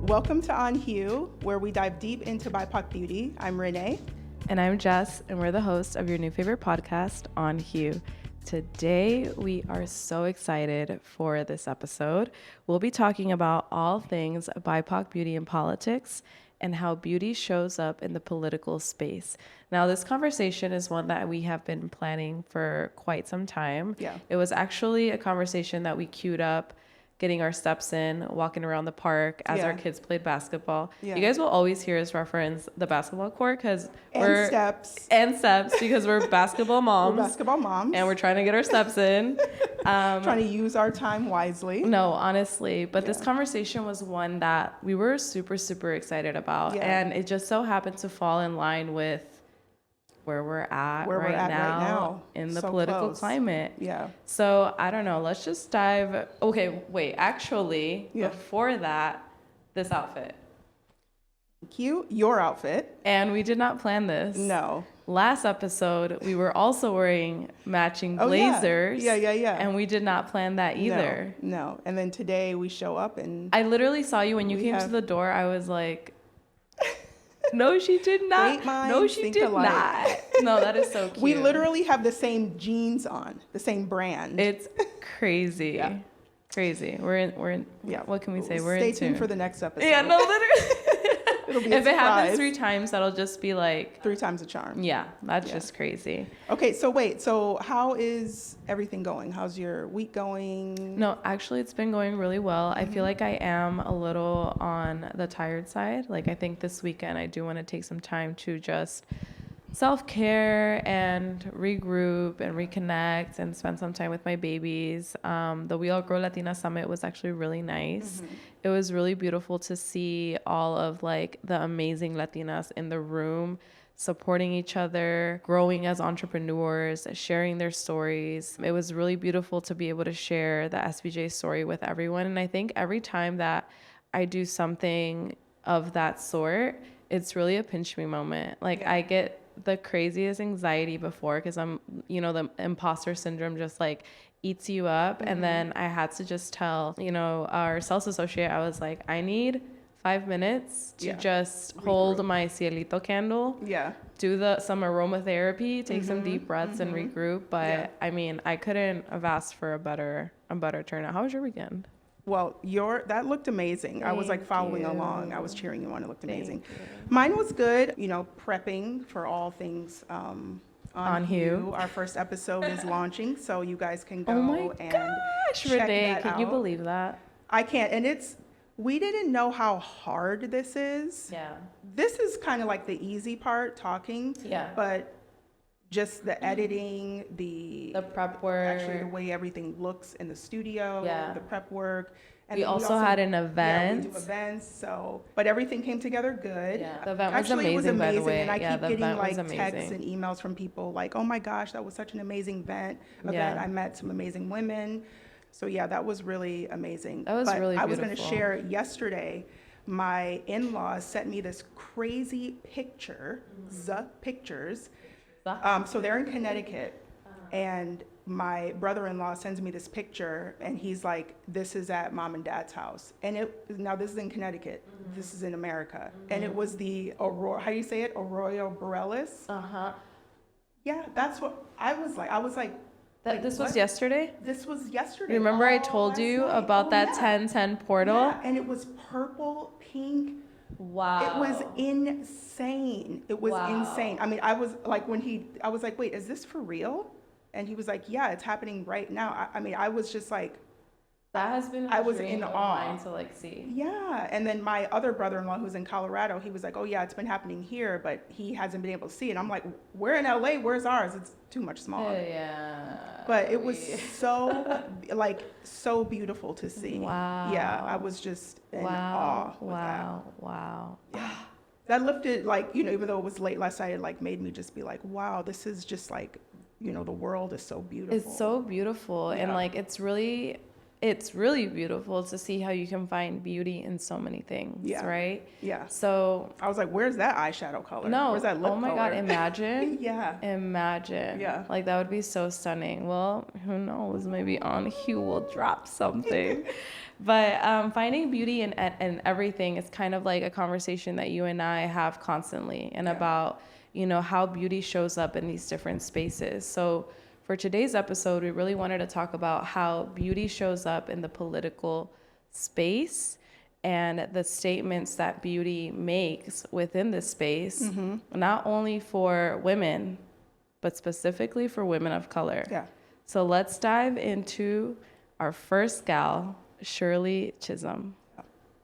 Welcome to On Hue, where we dive deep into BIPOC beauty. I'm Reneé. And I'm Jess, and we're the hosts of your new favorite podcast, On Hue. Today, we are so excited for this episode. We'll be talking about all things BIPOC beauty and politics and how beauty shows up in the political space. Now, this conversation is one that we have been planning for quite some time. Yeah. It was actually a conversation that we queued up getting our steps in, walking around the park as our kids played basketball. Yeah. You guys will always hear us reference the basketball court because And steps because we're basketball moms. We're basketball moms. And we're trying to get our steps in. Trying to use our time wisely. No, honestly. But this conversation was one that we were super, super excited about. Yeah. And it just so happened to fall in line with where we're at right now in the political climate. Yeah. So I don't know. Let's just dive. Okay, wait. Actually, before that, this outfit. Cute. Your outfit. And we did not plan this. No. Last episode, we were also wearing matching blazers. Yeah. And we did not plan that either. No. And then today we show up and I literally saw you when you came to the door. I was like, no, she did not. No, she did not. No, that is so cute. We literally have the same jeans on, the same brand. It's crazy. Crazy. We're in. Yeah. What can we say? We're in tune. Stay tuned for the next episode. Yeah, no, literally. It'll be a if it happens surprise. 3 times, that'll just be like 3 times the charm. Yeah, that's just crazy. Okay, so wait. So how is everything going? How's your week going? No, actually, it's been going really well. I feel like I am a little on the tired side. Like, I think this weekend I do want to take some time to just self-care and regroup and reconnect and spend some time with my babies. The We All Grow Latina Summit was actually really nice. It was really beautiful to see all of like the amazing Latinas in the room supporting each other, growing as entrepreneurs, sharing their stories. It was really beautiful to be able to share the SBJ story with everyone. And I think every time that I do something of that sort, it's really a pinch me moment. Like I get the craziest anxiety before because I'm, the imposter syndrome just like eats you up. And then I had to just tell, our sales associate, I was like, I need 5 minutes to just hold my cielito candle. Yeah. Do some aromatherapy, take some deep breaths and regroup. But I mean, I couldn't have asked for a better turnout. How was your weekend? Well, that looked amazing. I was like following along. I was cheering you on. It looked amazing. Mine was good. Prepping for all things On Hue. Our first episode is launching, so you guys can go and check Reneé, that can out. you believe that? I can't. And we didn't know how hard this is. Yeah. This is kind of like the easy part, talking. Yeah. But just the editing, the prep work, actually the way everything looks in the studio, the prep work. And we also had an event. Yeah, we do events, but everything came together good. Yeah, the event was amazing, it was amazing, by the way. And I keep getting like amazing. texts and emails from people like, oh my gosh, that was such an amazing event. I met some amazing women. So yeah, that was really amazing. That was really beautiful. I was going to share yesterday, my in-laws sent me this crazy pictures. So they're in Connecticut, and my brother-in-law sends me this picture, and he's like, this is at mom and dad's house. And now this is in Connecticut. This is in America. And it was the Aurora, how do you say it? Aurora Borealis? Yeah, that's what I was like, this was yesterday? This was yesterday. Remember I told you about that 1010 portal? Yeah, and it was purple, pink. Wow. It was insane. It was insane. I mean, I was like, I was like, wait, is this for real? And he was like, yeah, it's happening right now. I mean, I was just like, that has been I was in awe to like see. Yeah. And then my other brother-in-law who's in Colorado, he was like, oh yeah, it's been happening here, but he hasn't been able to see it. And I'm like, we're in LA, where's ours? It's too much smaller. Yeah. But it was so beautiful to see. Wow. Yeah. I was just in awe with that. Wow. Yeah. That lifted, even though it was late last night, it made me just be like, wow, this is just the world is so beautiful. It's so beautiful. Yeah. And it's really beautiful to see how you can find beauty in so many things, right? Yeah. So I was like, where's that eyeshadow color? No. Where's that lip color? Oh my God, imagine. Yeah. Imagine. Yeah. That would be so stunning. Well, who knows? Maybe On Hue will drop something. But finding beauty in everything is kind of like a conversation that you and I have constantly, and about, you know, how beauty shows up in these different spaces. So for today's episode, we really wanted to talk about how beauty shows up in the political space and the statements that beauty makes within this space, not only for women, but specifically for women of color. Yeah. So let's dive into our first gal, Shirley Chisholm.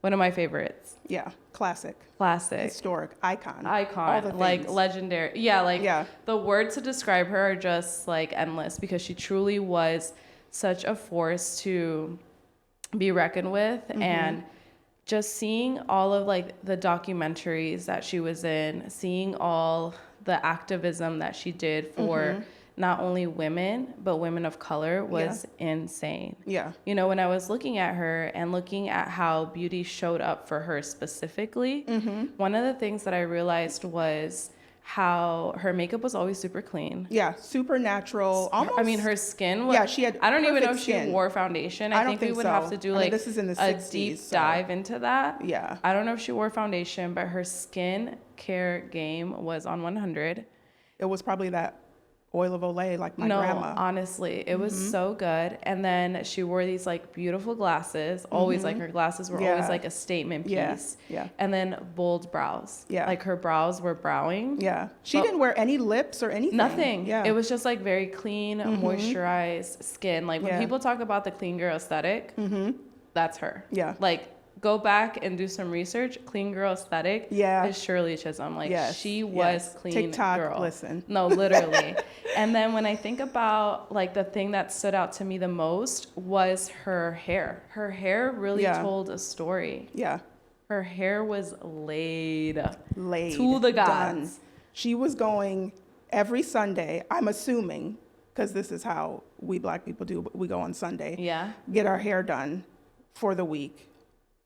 One of my favorites. Yeah. Classic. Historic. Icon. All the like things. Legendary. Yeah, the words to describe her are just like endless, because she truly was such a force to be reckoned with. And just seeing all of like the documentaries that she was in, seeing all the activism that she did for not only women, but women of color was insane. Yeah. You know, when I was looking at her and looking at how beauty showed up for her specifically, one of the things that I realized was how her makeup was always super clean. Yeah, super natural. Almost. I mean, her skin was. Yeah, she had. I don't even know if skin. she wore foundation. I think we would have to do like this is in the a 60s, deep dive into that. Yeah. I don't know if she wore foundation, but her skin care game was on 100. It was probably that oil of Olay, like my grandma. No, honestly, it was so good. And then she wore these like beautiful glasses. Always like her glasses were always like a statement piece. Yeah. And then bold brows. Yeah. Like her brows were browing. Yeah. She didn't wear any lips or anything. Nothing. Yeah. It was just like very clean, moisturized skin. Like when people talk about the clean girl aesthetic, that's her. Yeah. Like, go back and do some research. Clean girl aesthetic is Shirley Chisholm. Like she was clean TikTok, girl. Listen. No, literally. And then when I think about like the thing that stood out to me the most was her hair. Her hair really told a story. Yeah. Her hair was laid to the gods. Done. She was going every Sunday, I'm assuming, because this is how we Black people do. We go on Sunday. Yeah. Get our hair done for the week.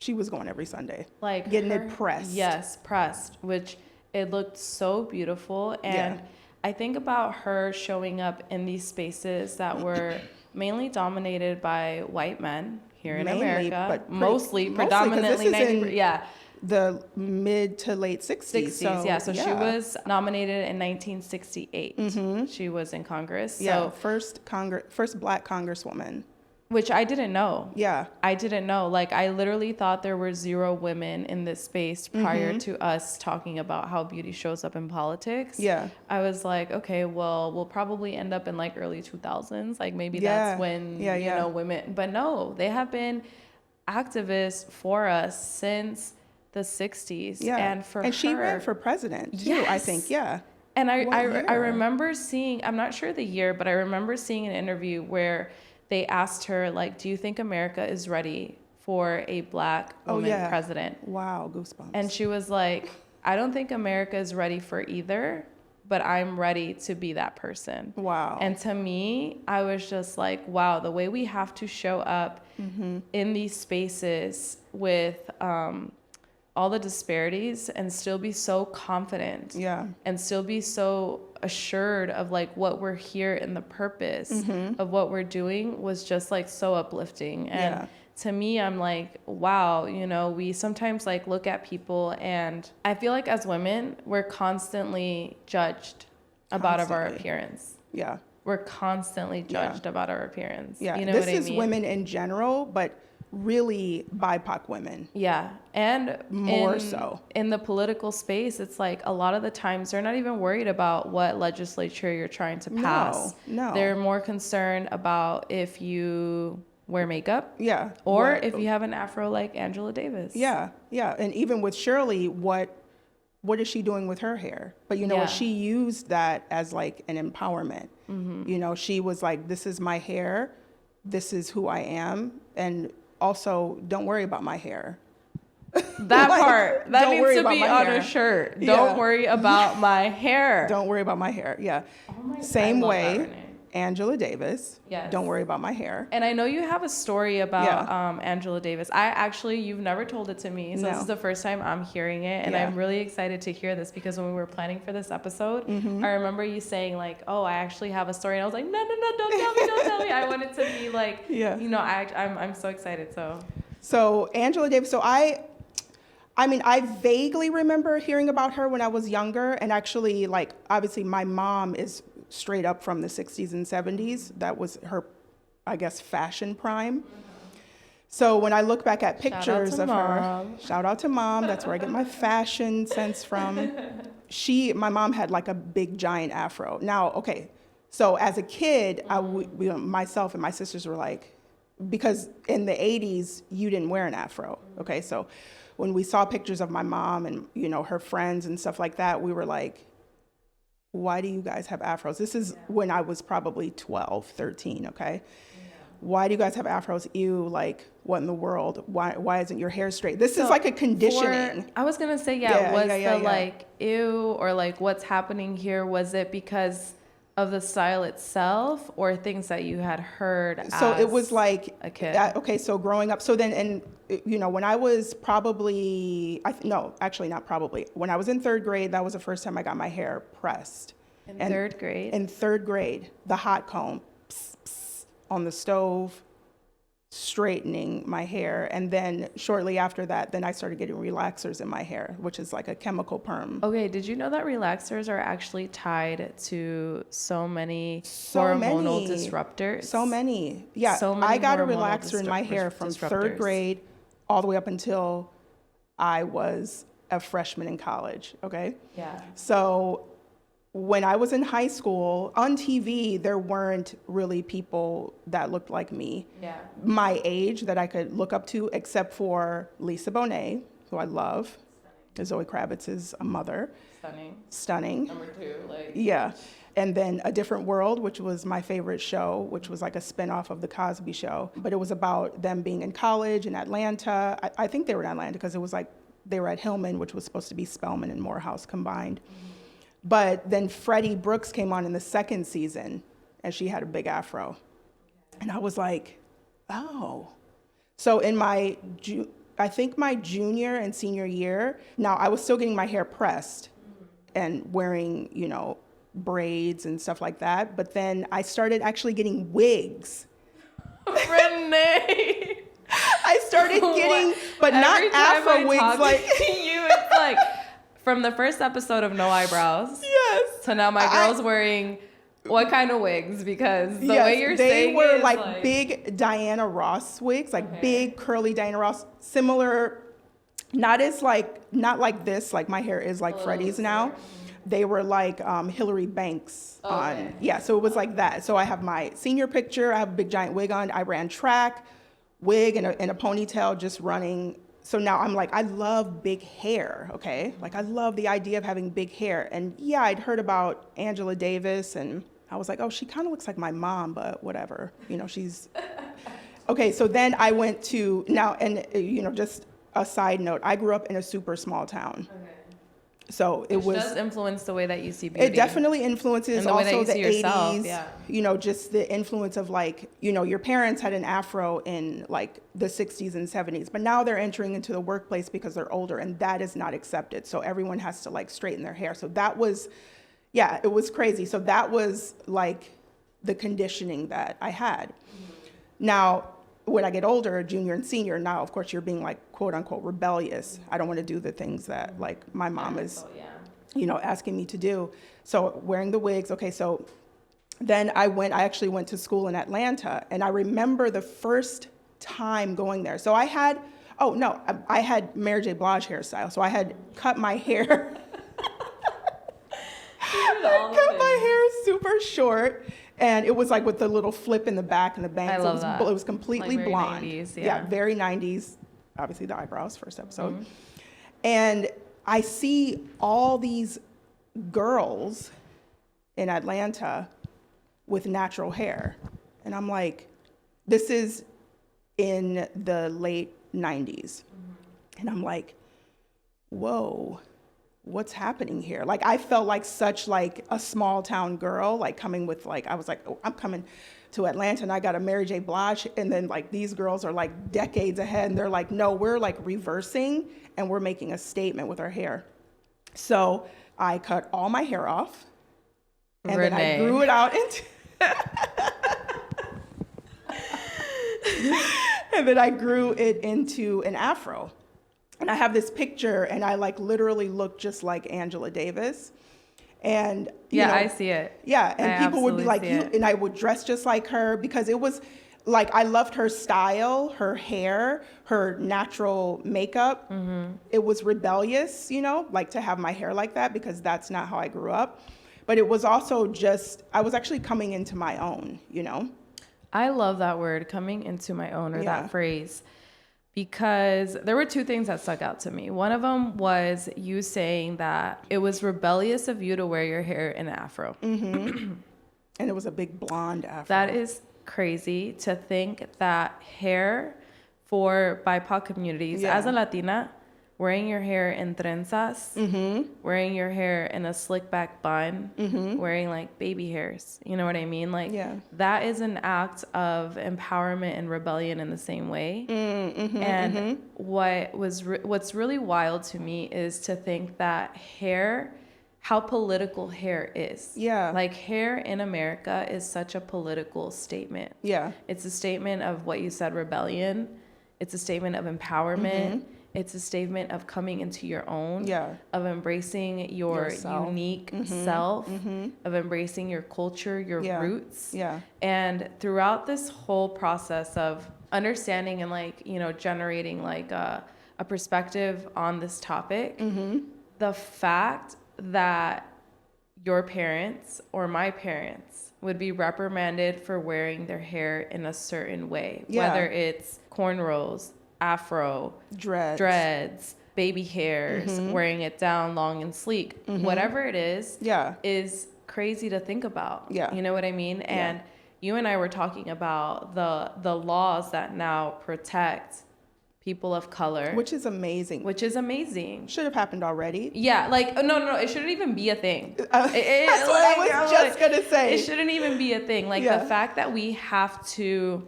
She was going every Sunday, like getting it pressed. Yes, pressed, which it looked so beautiful. And I think about her showing up in these spaces that were mainly dominated by white men here in America, but predominantly 90%. The mid to late 60s. So she was nominated in 1968. She was in Congress. So first Black Congresswoman. Which I didn't know. Yeah. I didn't know. Like, I literally thought there were 0 women in this space prior to us talking about how beauty shows up in politics. Yeah. I was like, okay, well, we'll probably end up in like early 2000s. Like maybe that's when, you know, women, but no, they have been activists for us since the 60s. Yeah. And she ran for president too, I think. Yeah. And I remember seeing, I'm not sure the year, but I remember seeing an interview where they asked her, like, do you think America is ready for a Black woman president? Wow, goosebumps. And she was like, I don't think America is ready for either, but I'm ready to be that person. Wow. And to me, I was just like, wow, the way we have to show up in these spaces with all the disparities and still be so confident and still be so assured of like what we're here and the purpose of what we're doing was just like so uplifting. And to me, I'm like, wow, you know, we sometimes like look at people, and I feel like as women, we're constantly judged about our appearance. Yeah. We're constantly judged about our appearance. Yeah. You know what I mean? This is women in general, but really BIPOC women. Yeah. And more so in the political space, it's like a lot of the times they're not even worried about what legislature you're trying to pass. No. They're more concerned about if you wear makeup. Yeah. Or if you have an afro like Angela Davis. Yeah. Yeah. And even with Shirley, what is she doing with her hair? But you know what? She used that as like an empowerment. You know, she was like, this is my hair. This is who I am. And also, don't worry about my hair. That like, part, that needs to be on a shirt. Don't worry about my hair. Don't worry about my hair. Yeah. Oh Same way, Angela Davis. Yes. Don't worry about my hair. And I know you have a story about Angela Davis. You've never told it to me. So this is the first time I'm hearing it. And I'm really excited to hear this because when we were planning for this episode, I remember you saying like, oh, I actually have a story. And I was like, no, don't tell me. I want it to be like, you know, I'm so excited. So So Angela Davis, I mean, I vaguely remember hearing about her when I was younger, and actually, like, obviously my mom is straight up from the 60s and 70s. That was her, I guess, fashion prime. So when I look back at pictures of her, shout out to mom, that's where I get my fashion sense from. My mom had like a big giant afro. Now, okay, so as a kid, myself and my sisters were like, because in the 80s, you didn't wear an afro, okay? So when we saw pictures of my mom and, her friends and stuff like that, we were like, why do you guys have afros? This is when I was probably 12, 13, okay? Why do you guys have afros? Ew, like, what in the world? Why isn't your hair straight? This is like a conditioning. I was going to say, like, ew, or like, what's happening here? Was it because of the style itself or things that you had heard So it was like a kid? Okay, so growing up, so then, and when I was probably, actually not probably, when I was in third grade, that was the first time I got my hair pressed. Third grade? In third grade, the hot comb, on the stove, straightening my hair. And then shortly after that, then I started getting relaxers in my hair, which is like a chemical perm. Okay, did you know that relaxers are actually tied to so many hormonal disruptors? So many. Yeah, I got a relaxer in my hair from third grade all the way up until I was a freshman in college, okay? Yeah. So when I was in high school, on TV, there weren't really people that looked like me, my age, that I could look up to, except for Lisa Bonet, who I love. Zoe Kravitz is a mother. Stunning. Number 2, like. Yeah. And then A Different World, which was my favorite show, which was like a spinoff of The Cosby Show. But it was about them being in college in Atlanta. I think they were in Atlanta because it was like they were at Hillman, which was supposed to be Spelman and Morehouse combined. Mm-hmm. But then Freddie Brooks came on in the second season, and she had a big afro. And I was like, oh. So in my junior and senior year, now I was still getting my hair pressed and wearing, braids and stuff like that. But then I started actually getting wigs. Reneé! I started getting, but not afro wigs like you. It's like, from the first episode of No Eyebrows, yes, to now my girl's wearing what kind of wigs? Because the way you're saying they were like big Diana Ross wigs, like big curly Diana Ross, similar, not like this, like my hair is like Freddie's now. They were like Hillary Banks on, so it was like that. So I have my senior picture, I have a big giant wig on, I ran track, wig and a ponytail, just running. So now I'm like, I love big hair, okay? Like, I love the idea of having big hair. And yeah, I'd heard about Angela Davis, and I was like, oh, she kind of looks like my mom, but whatever. She's... Okay, so then I went to, now, and just a side note, I grew up in a super small town. Okay. So it does influence the way that you see beauty. It definitely influences also the 80s, yourself, just the influence of like, your parents had an afro in like the 60s and 70s, but now they're entering into the workplace because they're older, and that is not accepted. So everyone has to like straighten their hair. So that was, it was crazy. So that was like the conditioning that I had. Mm-hmm. Now, when I get older, junior and senior, now, of course, you're being like, quote unquote, rebellious. I don't want to do the things that like my mom is, asking me to do. So wearing the wigs. Okay. So then I actually went to school in Atlanta, and I remember the first time going there. So I had Mary J. Blige hairstyle. So I had cut my hair. I cut my hair super short. And it was like with the little flip in the back and the bangs. I love that. It was completely like very blonde. 90s, very 90s. Obviously the eyebrows, first episode. Mm-hmm. And I see all these girls in Atlanta with natural hair. And I'm like, this is in the late 90s. Mm-hmm. And I'm like, whoa. What's happening here? Like, I felt like such like a small town girl, like coming with like, I was like, oh, I'm coming to Atlanta and I got a Mary J. Blige. And then like these girls are like decades ahead, and they're like, no, we're like reversing and we're making a statement with our hair. So I cut all my hair off, and then I grew it out into And then I grew it into an afro. And I have this picture, and I like literally look just like Angela Davis. And you know, I see it. Yeah, and I people would be like, absolutely see it. and I would dress just like her because it was like I loved her style, her hair, her natural makeup. Mm-hmm. It was rebellious, you know, like to have my hair like that because that's not how I grew up. But it was also just, I was actually coming into my own, you know? I love that word, coming into my own, or Yeah. that phrase, because there were two things that stuck out to me. One of them was you saying that it was rebellious of you to wear your hair in an afro. Mm-hmm. And it was a big blonde afro. That is crazy to think that hair for BIPOC communities, Yeah. as a Latina, wearing your hair in trenzas, Mm-hmm. wearing your hair in a slick back bun, Mm-hmm. wearing like baby hairs, you know what I mean? Like Yeah. that is an act of empowerment and rebellion in the same way. Mm-hmm. And Mm-hmm. what's really wild to me is to think that hair, how political hair is. Yeah. Like hair in America is such a political statement. Yeah. It's a statement of what you said, rebellion. It's a statement of empowerment. Mm-hmm. It's a statement of coming into your own, Yeah. of embracing your Yourself. unique Mm-hmm. self, Mm-hmm. of embracing your culture, your Yeah. roots. Yeah. And throughout this whole process of understanding and like, you know, generating like a perspective on this topic, Mm-hmm. the fact that your parents or my parents would be reprimanded for wearing their hair in a certain way, Yeah. whether it's cornrows, afro, dreads, baby hairs, Mm-hmm. wearing it down long and sleek, Mm-hmm. whatever it is Yeah. crazy to think about. Yeah. You know what I mean? And you and I were talking about the laws that now protect people of color, Which is amazing. which is amazing. Should have happened already. Yeah, like no, it shouldn't even be a thing. That's what I was just gonna say. It shouldn't even be a thing. Like Yeah. the fact that we have to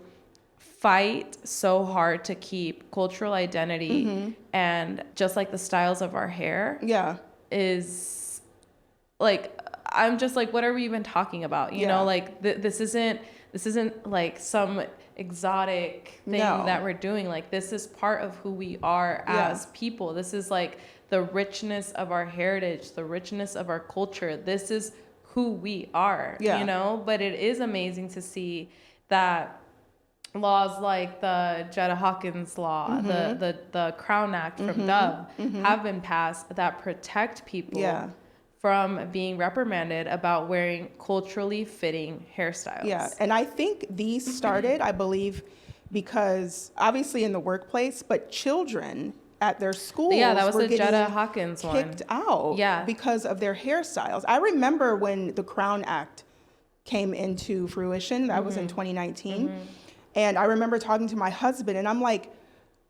fight so hard to keep cultural identity Mm-hmm. and just like the styles of our hair Yeah. is like, I'm just like, what are we even talking about? You Yeah. know, like this isn't like some exotic thing No. that we're doing. Like this is part of who we are as people. This is like the richness of our heritage, the richness of our culture. This is who we are, you know? But it is amazing to see that laws like the Jetta Hawkins law, Mm-hmm. the Crown Act from Dove have been passed that protect people from being reprimanded about wearing culturally fitting hairstyles. Yeah, and I think these started, I believe, because obviously in the workplace, but children at their schools that was were the Jetta getting Hawkins one. kicked out because of their hairstyles. I remember when the Crown Act came into fruition, that was in 2019, and I remember talking to my husband, and I'm like,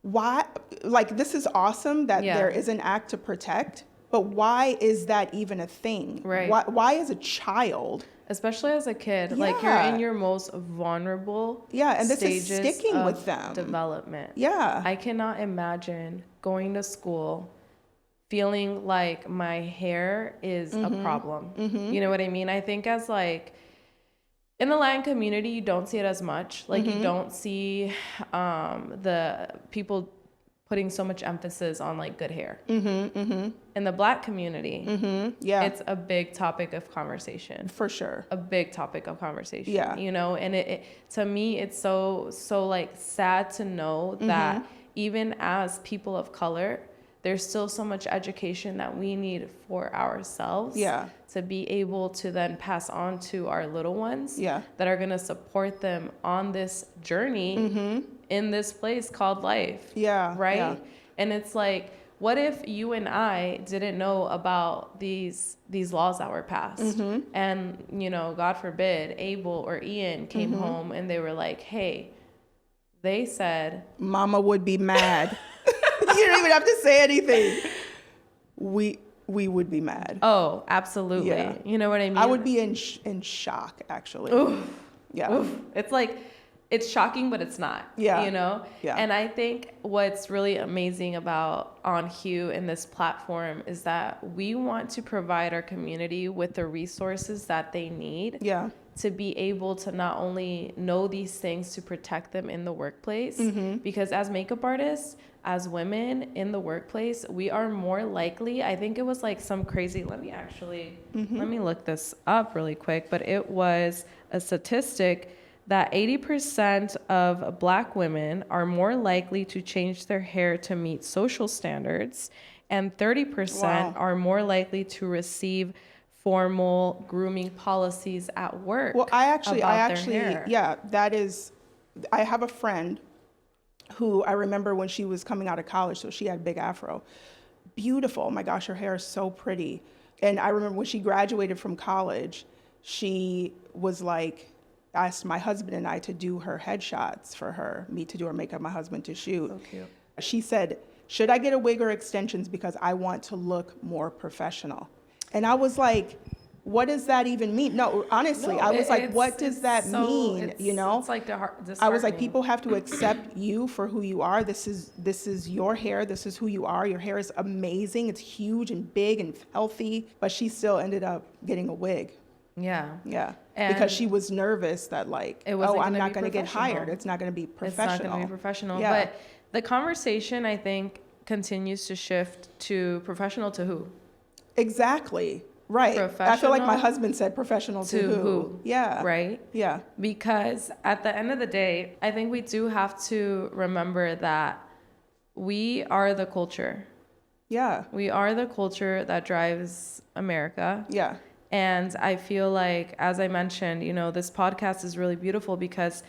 why? Like, this is awesome that there is an act to protect, but why is that even a thing? Right. Why is a child? Especially as a kid, like you're in your most vulnerable and this is stages sticking of with them. development. Yeah. I cannot imagine going to school feeling like my hair is a problem. You know what I mean? I think as like in the Latin community, you don't see it as much. Like you don't see the people putting so much emphasis on like good hair. In the Black community, it's a big topic of conversation. For sure. A big topic of conversation. Yeah. You know, and it to me, it's so like sad to know that even as people of color, there's still so much education that we need for ourselves to be able to then pass on to our little ones that are going to support them on this journey in this place called life. Right? Yeah. And it's like, what if you and I didn't know about these laws that were passed? And, you know, God forbid, Abel or Ian came home and they were like, hey, they said... Mama would be mad. You don't even have to say anything. We would be mad. Oh, absolutely. Yeah. You know what I mean? I would be in shock, actually. Oof. Yeah. Oof. It's like, it's shocking, but it's not, Yeah. you know? Yeah. And I think what's really amazing about On Hue and this platform is that we want to provide our community with the resources that they need Yeah. to be able to not only know these things to protect them in the workplace, because as makeup artists, as women in the workplace, we are more likely, I think it was like some crazy, let me look this up really quick, but it was a statistic that 80% of Black women are more likely to change their hair to meet social standards, and 30% are more likely to receive formal grooming policies at work. Well, I actually, hair. yeah, that is, I have a friend who I remember when she was coming out of college, so she had a big afro. Beautiful, oh my gosh, her hair is so pretty. And I remember when she graduated from college, she was like, asked my husband and I to do her headshots for her, me to do her makeup, my husband to shoot. So cute. She said, should I get a wig or extensions because I want to look more professional? And I was like, what does that even mean? No, honestly, I was like, what does that mean? You know, it's like I was like, people have to accept you for who you are. This is your hair. This is who you are. Your hair is amazing. It's huge and big and healthy. But she still ended up getting a wig. Yeah. Yeah. And because she was nervous that like, it wasn't I'm gonna not be going to get professional. hired. It's not going to be professional. It's not going to be professional. Yeah. But the conversation, I think, continues to shift to professional to who? Exactly. Right. I feel like my Professional husband said professional to who? Yeah. Right? Yeah. Because at the end of the day, I think we do have to remember that we are the culture. Yeah. We are the culture that drives America. Yeah. And I feel like, as I mentioned, you know, this podcast is really beautiful because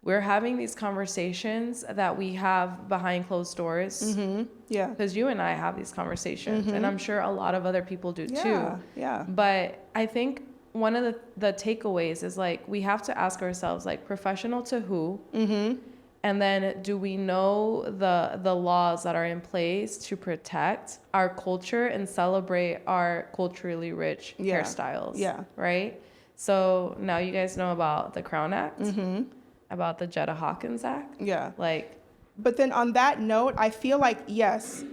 we're having these conversations that we have behind closed doors. Mm-hmm. Yeah. Because you and I have these conversations, and I'm sure a lot of other people do too. Yeah. But I think one of the takeaways is like, we have to ask ourselves, like, professional to who? Mm-hmm. And then do we know the laws that are in place to protect our culture and celebrate our culturally rich hairstyles? Yeah. Right? So now you guys know about the Crown Act, about the Jetta Hawkins Act. Yeah. Like, but then on that note, I feel like, yes,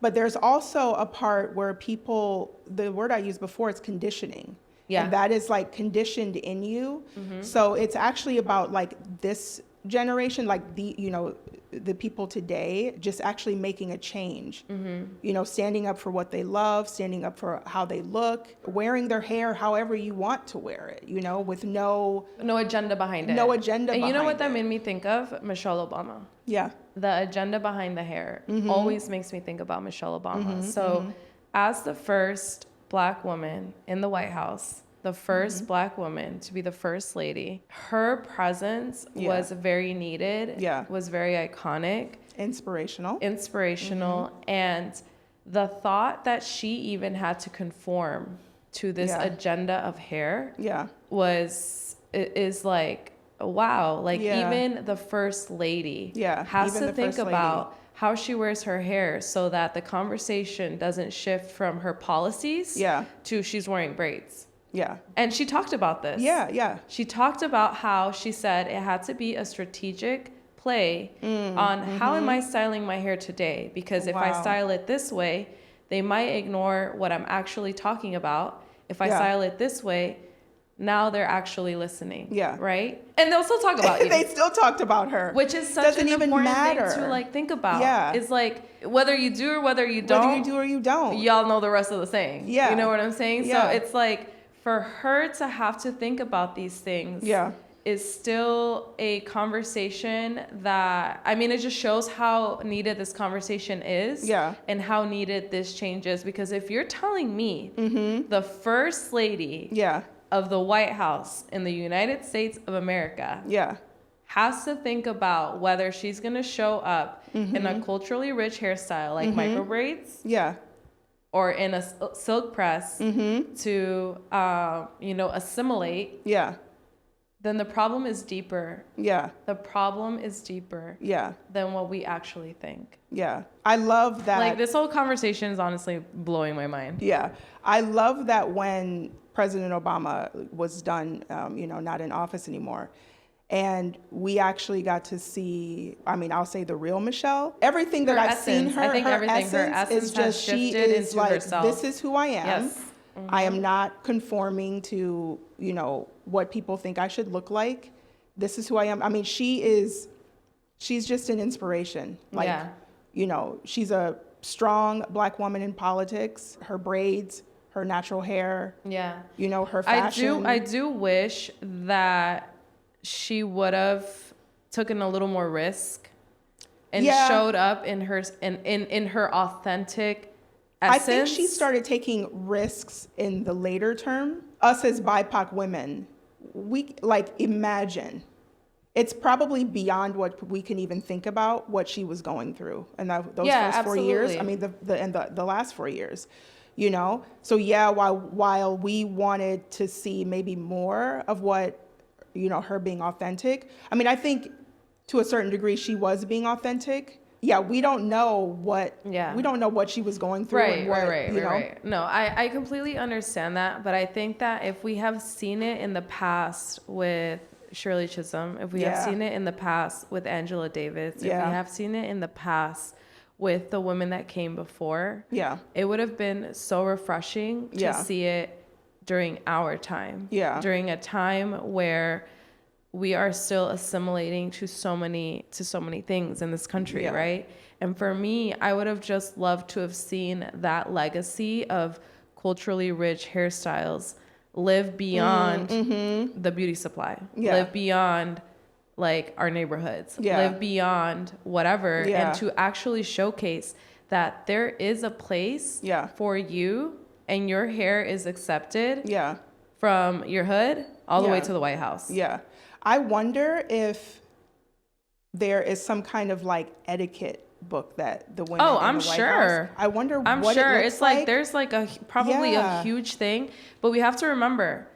but there's also a part where people, the word I used before, it's conditioning. Yeah. And that is like conditioned in you. So it's actually about like this generation, like the people today, just actually making a change. You know, standing up for what they love, standing up for how they look, wearing their hair however you want to wear it, you know, with no agenda behind it. No agenda and behind you know what that it. made me think of? Michelle Obama. Yeah. The agenda behind the hair always makes me think about Michelle Obama. So as the first Black woman in the White House, the first Black woman to be the first lady, her presence was very needed, was very iconic. Inspirational. And the thought that she even had to conform to this agenda of hair is like, wow. Like even the first lady has to think about how she wears her hair so that the conversation doesn't shift from her policies to she's wearing braids. Yeah. And she talked about this. Yeah. She talked about how she said it had to be a strategic play on how am I styling my hair today? Because if I style it this way, they might ignore what I'm actually talking about. If I style it this way, now they're actually listening. Yeah. Right? And they'll still talk about you. They still talked about her. Which is such an important thing to like think about. Yeah. It's like whether you do or whether you don't. Whether you do or you don't. Y'all know the rest of the saying. Yeah. You know what I'm saying? Yeah. So it's like for her to have to think about these things is still a conversation that, I mean, it just shows how needed this conversation is and how needed this change is. Because if you're telling me the first lady of the White House in the United States of America has to think about whether she's going to show up in a culturally rich hairstyle like micro braids or in a silk press to, assimilate, then the problem is deeper. The problem is deeper than what we actually think. I love that. Like, this whole conversation is honestly blowing my mind. I love that when President Obama was done, not in office anymore, And we actually got to see, I mean, I'll say the real Michelle. Everything that I've seen her, I think her everything, her essence is essence has just, she shifted is into like, herself. this is who I am. Yes. I am not conforming to, you know, what people think I should look like. This is who I am. I mean, she's just an inspiration. Like, Yeah. you know, she's a strong Black woman in politics. Her braids, her natural hair. Yeah. You know, her fashion. I do wish that she would have taken a little more risk and showed up in her in her authentic essence. I think she started taking risks in the later term. Us as BIPOC women, we like imagine. It's probably beyond what we can even think about what she was going through in those first 4 years. I mean, the last 4 years, you know. So yeah, while we wanted to see maybe more of what, you know, her being authentic. I mean, I think to a certain degree she was being authentic. Yeah, we don't know what she was going through. Right. No, I completely understand that, but I think that if we have seen it in the past with Shirley Chisholm, if we have seen it in the past with Angela Davis, if we have seen it in the past with the women that came before, it would have been so refreshing to see it during our time. Yeah. During a time where we are still assimilating to so many things in this country, right? And for me, I would have just loved to have seen that legacy of culturally rich hairstyles live beyond the beauty supply, live beyond like our neighborhoods, live beyond whatever, and to actually showcase that there is a place for you and your hair is accepted from your hood all the way to the White House. Yeah. I wonder if there is some kind of like etiquette book that the women in the White House. I wonder what it looks it's like there's like probably a huge thing, but we have to remember,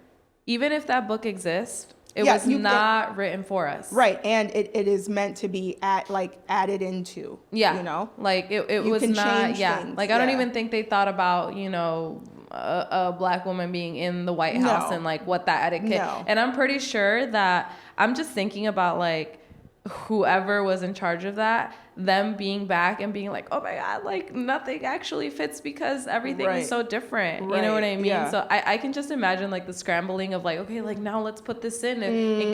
even if that book exists, it was not written for us. Right. And it is meant to be added into. Yeah. You know? Like it was not, things. Like I don't even think they thought about, you know, a Black woman being in the White House and like what that etiquette. And I'm pretty sure that I'm just thinking about like whoever was in charge of that, them being back and being like, oh my God, like nothing actually fits because everything is so different. You know what I mean? Yeah. So I can just imagine like the scrambling of like, okay, like now let's put this in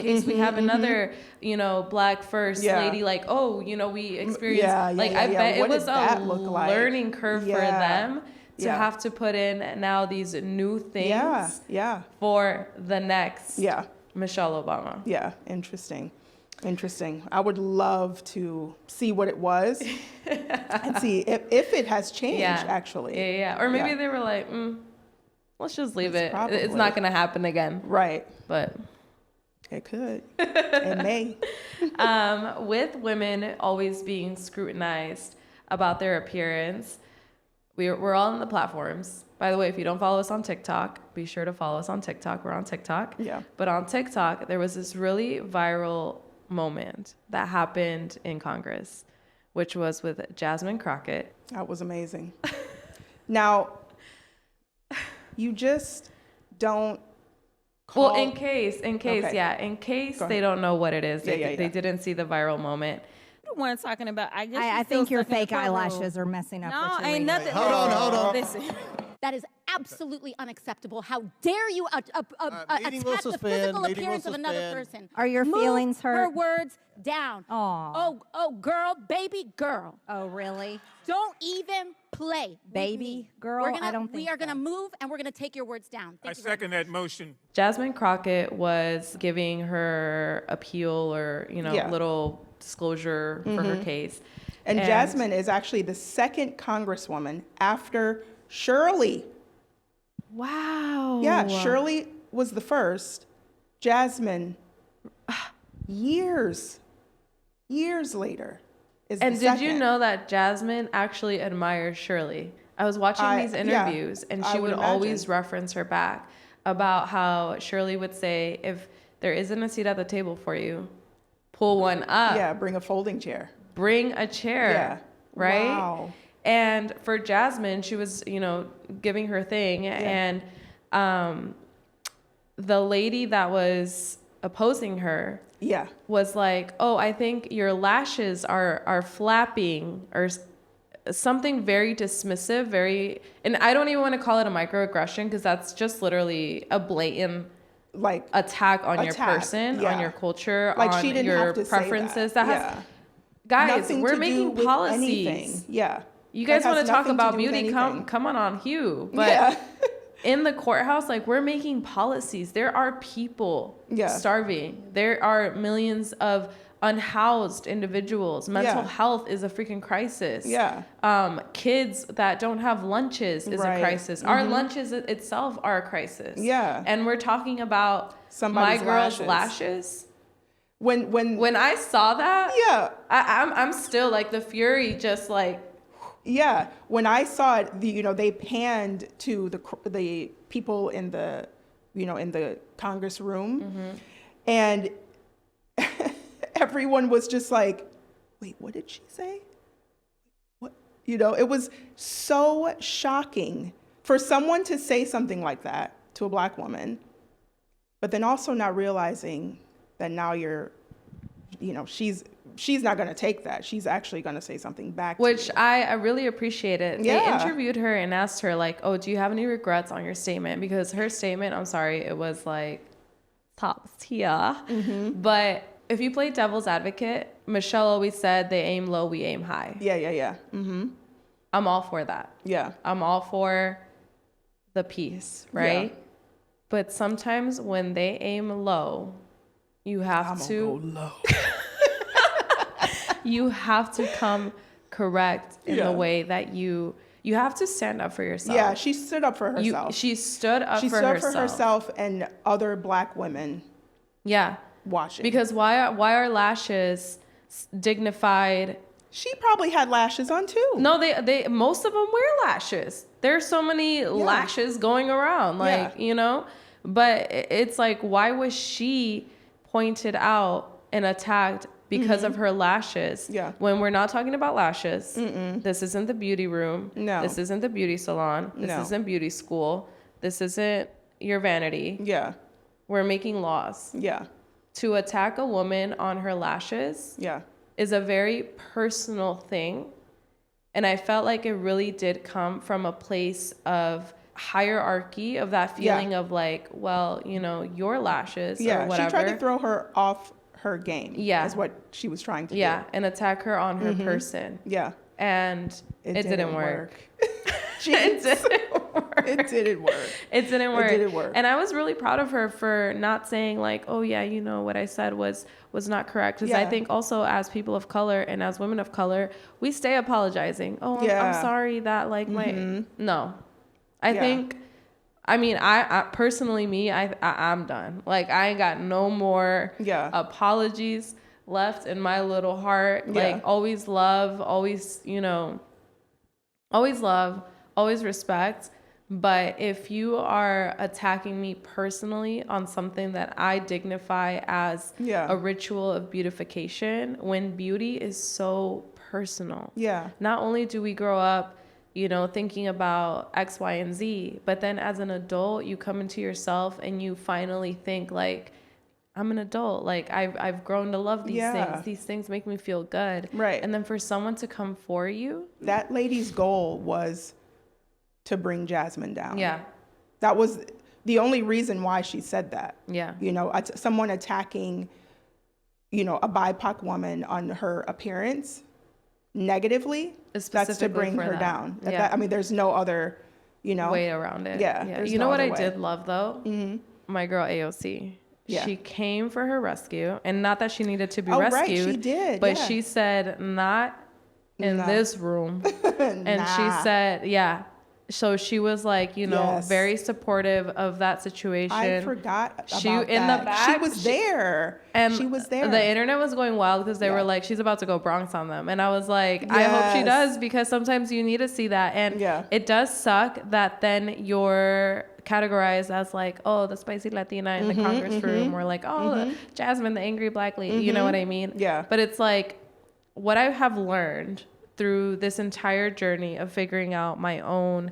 case we have another, you know, Black first lady, like, oh, you know, we experienced, I bet it was a learning curve for them to have to put in now these new things for the next Michelle Obama. Yeah, Interesting. I would love to see what it was and see if it has changed, actually. Yeah. Or maybe they were like, let's just leave it. It's not going to happen again. Right. But it could. It may. With women always being scrutinized about their appearance, we're all on the platforms. By the way, if you don't follow us on TikTok, be sure to follow us on TikTok. We're on TikTok. Yeah. But on TikTok, there was this really viral moment that happened in Congress, which was with Jasmine Crockett. That was amazing. Now, you just don't call... Well, in case they don't know what it is. They didn't see the viral moment. The one talking about, I think your fake eyelashes are messing up. No, ain't nothing. Hold on. Listen. That is absolutely unacceptable. How dare you attack the physical appearance of another person? Are your feelings hurt? Her words down. Oh, girl, baby girl. Oh, really? Don't even play. Baby girl? We are going to move and we're going to take your words down. I second that motion. Jasmine Crockett was giving her appeal or, little disclosure for her case. And Jasmine is actually the second Congresswoman after Shirley. Wow. Yeah, Shirley was the first. Jasmine, years later, is the second. And did you know that Jasmine actually admires Shirley? I was watching these interviews, and she would always reference her back about how Shirley would say, if there isn't a seat at the table for you, pull one up. Yeah, bring a folding chair. Bring a chair. Yeah. Right? Wow. And for Jasmine, she was, giving her thing. And the lady that was opposing her Yeah. was like, oh, I think your lashes are flapping or something very dismissive, and I don't even want to call it a microaggression because that's just literally a blatant Like attack on your person, yeah. on your culture, Like on she didn't your have to say preferences. that. Has guys, Nothing we're to do making with policies. anything. Yeah. You guys That has want to talk nothing to about do with beauty? anything. Come on Hue. But Yeah. in the courthouse, like we're making policies. There are people starving. There are millions of unhoused individuals. Mental health is a freaking crisis. Yeah. Kids that don't have lunches is a crisis. Our lunches itself are a crisis. Yeah. And we're talking about Somebody's my girl's lashes. lashes. When I saw that, yeah. I'm still like the fury just like. Yeah, when I saw it, they panned to the people in the, in the Congress room, and everyone was just like, "Wait, what did she say? What?" It was so shocking for someone to say something like that to a Black woman, but then also not realizing that now she's not going to take that. She's actually going to say something back to Which you. I really appreciate it. Yeah. They interviewed her and asked her like, oh, do you have any regrets on your statement? Because her statement, I'm sorry, it was like top tier. But if you play devil's advocate, Michelle always said they aim low, we aim high. Yeah. I'm all for that. Yeah. I'm all for the peace, right? Yeah. But sometimes when they aim low, you have to go low. you have to come correct in the way that you have to stand up for yourself. Yeah, she stood up for herself. She stood up She for stood up herself. for herself and other Black women Yeah. watching. Because why are lashes dignified? She probably had lashes on too. No, they most of them wear lashes. There's so many lashes going around, like, but it's like, why was she pointed out and attacked because of her lashes? Yeah. When we're not talking about lashes, this isn't the beauty room. No. This isn't the beauty salon. This isn't beauty school. This isn't your vanity. Yeah. We're making laws. Yeah. To attack a woman on her lashes Yeah. is a very personal thing. And I felt like it really did come from a place of hierarchy, of that feeling of like, well, your lashes or whatever. She tried to throw her off her game. Yeah. Is what she was trying to do. And attack her on her person. Yeah. And it didn't work. It didn't work. It didn't work. It didn't work. It didn't work. And I was really proud of her for not saying like, oh yeah, what I said was not correct. Because I think also as people of color and as women of color, we stay apologizing. Oh, I'm sorry that like my, no. I think, I personally, I'm done. Like I ain't got no more apologies left in my little heart. Like always love, always, always love, always respect. But if you are attacking me personally on something that I dignify as a ritual of beautification, when beauty is so personal. Yeah. Not only do we grow up, thinking about X, Y, and Z, but then as an adult, you come into yourself and you finally think like, I'm an adult. Like I've grown to love these things. These things make me feel good. Right. And then for someone to come for you. That lady's goal was to bring Jasmine down. Yeah. That was the only reason why she said that. Yeah. Someone attacking, a BIPOC woman on her appearance negatively, that's to bring her down. There's no other, way around it. Yeah. You know what I did love though? Mm-hmm. My girl AOC. Yeah. She came for her rescue, and not that she needed to be rescued. Right, she did. But she said, not in this room. And she said, So she was like, very supportive of that situation. I forgot about she in that. the back. She was there. And she was there. The internet was going wild because they were like, she's about to go Bronx on them. And I was like, I hope she does, because sometimes you need to see that. And it does suck that then you're categorized as like, oh, the spicy Latina in the Congress room, or like, oh, Jasmine, the angry Black lady. You know what I mean? Yeah. But it's like, what I have learned through this entire journey of figuring out my own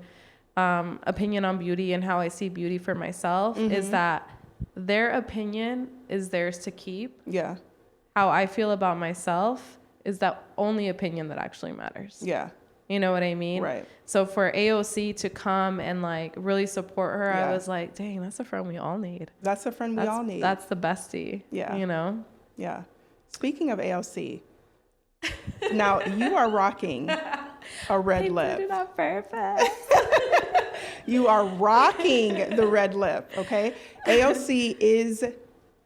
opinion on beauty and how I see beauty for myself is that their opinion is theirs to keep. Yeah. How I feel about myself is the only opinion that actually matters. Yeah. You know what I mean? Right. So for AOC to come and like really support her, Yeah. I was like, dang, that's a friend we all need. That's a friend we all need. That's the bestie. Yeah. You know? Yeah. Speaking of AOC, now you are rocking a red They lip. put it on purpose. You are rocking the red lip, okay? AOC is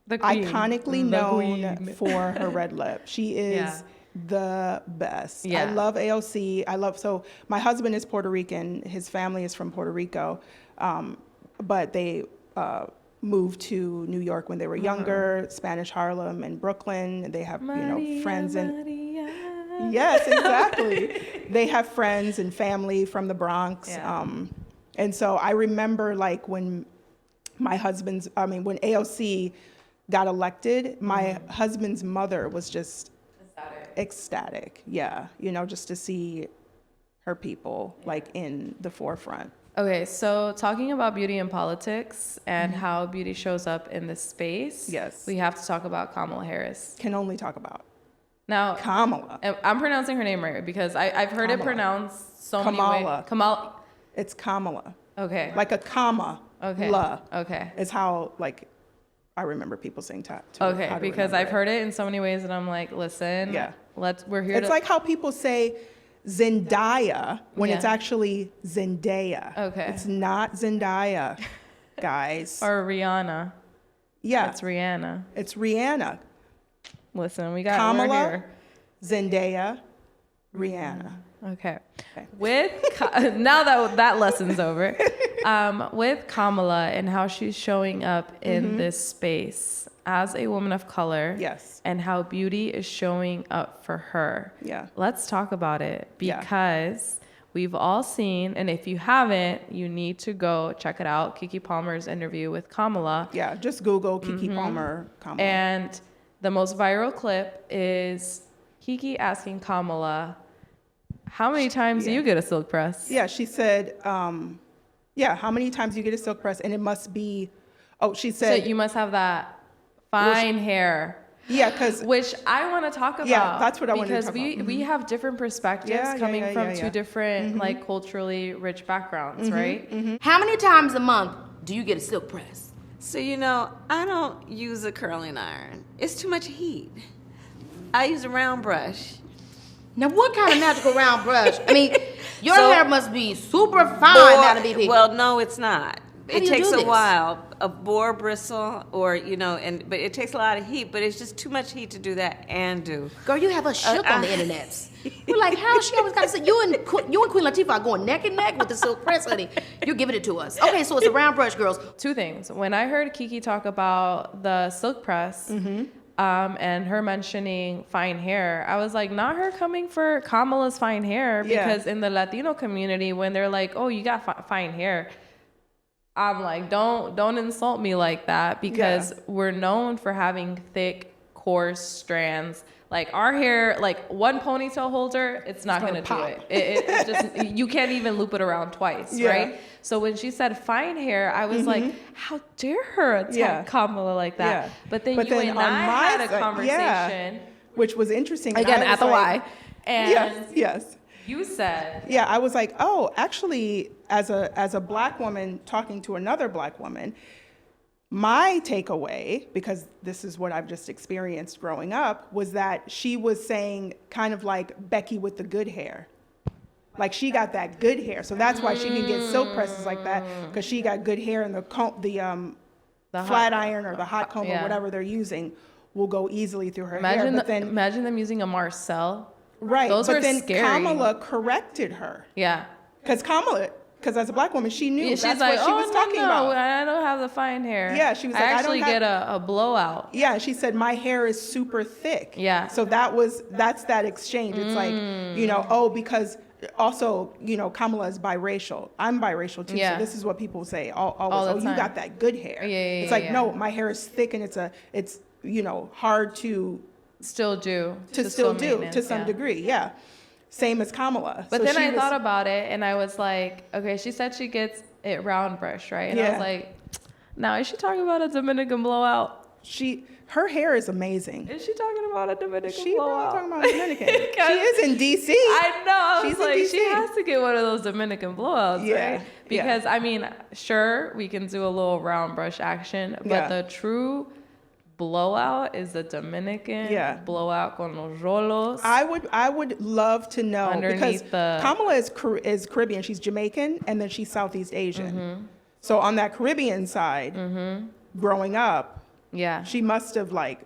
The queen. iconically The known queen. for her red lip. She is Yeah. the best. Yeah. I love AOC. So my husband is Puerto Rican. His family is from Puerto Rico. But they moved to New York when they were younger, Spanish Harlem and Brooklyn. They have, friends in... Yes, exactly. They have friends and family from the Bronx. Yeah. And so I remember like when when AOC got elected, my husband's mother was just ecstatic. Yeah. Just to see her people like in the forefront. Okay, so talking about beauty and politics and how beauty shows up in this space, Yes. we have to talk about Kamala Harris. Can only talk about Now, Kamala. and I'm pronouncing her name right because I've heard it Kamala. pronounced so many Kamala. ways. Kamala. It's Kamala. Okay. Like a comma. Okay. La. Okay. Is how like I remember people saying Okay, how to because remember I've it. heard it in so many ways, and I'm like, listen, Yeah. we're here It's like how people say Zendaya when it's Yeah. actually Zendaya. Okay. It's not Zendaya, guys. or Rihanna. Yeah. It's Rihanna. It's Rihanna. Listen, we got Kamala, we're here. Zendaya, Rihanna. Okay. Okay. With now that lesson's over, with Kamala and how she's showing up in this space as a woman of color, Yes. and how beauty is showing up for her. Yeah. Let's talk about it Yeah. because we've all seen, and if you haven't, you need to go check it out. Keke Palmer's interview with Kamala. Yeah. Just Google Keke Palmer, Kamala. And the most viral clip is Keke asking Kamala, how many times do you get a silk press? Yeah, she said, how many times you get a silk press? And it must be, she So said, you must have that fine hair. yeah, because, Which I want to talk about. Yeah, that's what I wanted to because talk about. we have different perspectives Yeah, coming from yeah. two different like culturally rich backgrounds, right? How many times a month do you get a silk press? So, I don't use a curling iron. It's too much heat. I use a round brush. Now, what kind of magical round brush? I mean, your So- hair must be super fine, Madam BP. Well, no, it's not. How It do you takes do a this? while. A boar bristle, or but it takes a lot of heat. But it's just too much heat to do that and do. Girl, you have us shook on the internet. We're like, how she always got to say, you and Queen Latifah are going neck and neck with the silk press, honey. You're giving it to us. Okay, so it's a round brush, girls. Two things. When I heard Keke talk about the silk press, and her mentioning fine hair, I was like, not her coming for Kamala's fine hair, Yeah. because in the Latino community, when they're like, oh, you got fine hair, I'm like, don't insult me like that, because we're known for having thick, coarse strands. Like our hair, like one ponytail holder, it's not gonna do pop. it. It just, you can't even loop it around twice, Yeah. right? So when she said fine hair, I was like, how dare her attack Yeah. Kamala like that? Yeah. But then But you then and on I my had a side- conversation which was interesting. and again I at was the like, Y, and Yes. you said, Yeah, I was like, oh, actually, as a black woman talking to another black woman, my takeaway, because this is what I've just experienced growing up, was that she was saying kind of like Becky with the good hair. Like she got that good hair, so that's why she can get silk presses like that, because she got good hair, and the flat iron or the hot comb or whatever they're using will go easily through her hair. But then, imagine them using a Marcel. right, Those but were then scary. Kamala corrected her. Yeah. Because as a black woman, she knew She's that's like, what she was talking about. I don't have the fine hair. Yeah, she was I like, I don't actually have- get a blowout. Yeah, she said, my hair is super thick. Yeah. So that's that exchange. It's like, because also, Kamala is biracial. I'm biracial too. Yeah. So this is what people say always. All the You time. got that good hair. Yeah, It's like, yeah. no, my hair is thick, and it's hard to Still do. still do to maintenance, some yeah. degree. Yeah. Same as Kamala. But So then she I was- thought about it, and I was like, okay, she said she gets it round brush, right? And I Yeah. was like, Now, is she talking about a Dominican blowout? Her hair is amazing. Is she talking about a Dominican She's blowout? not talking about Dominican. She is in DC. I know. I She's was in like, DC. she has to get one of those Dominican blowouts, Yeah, right? Because, I mean, sure, we can do a little round brush action, but Yeah. the true blowout is the Dominican blowout con los rolos. I would love to know Underneath because Kamala is Caribbean. She's Jamaican and then she's Southeast Asian. So on that Caribbean side, growing up, she must have like.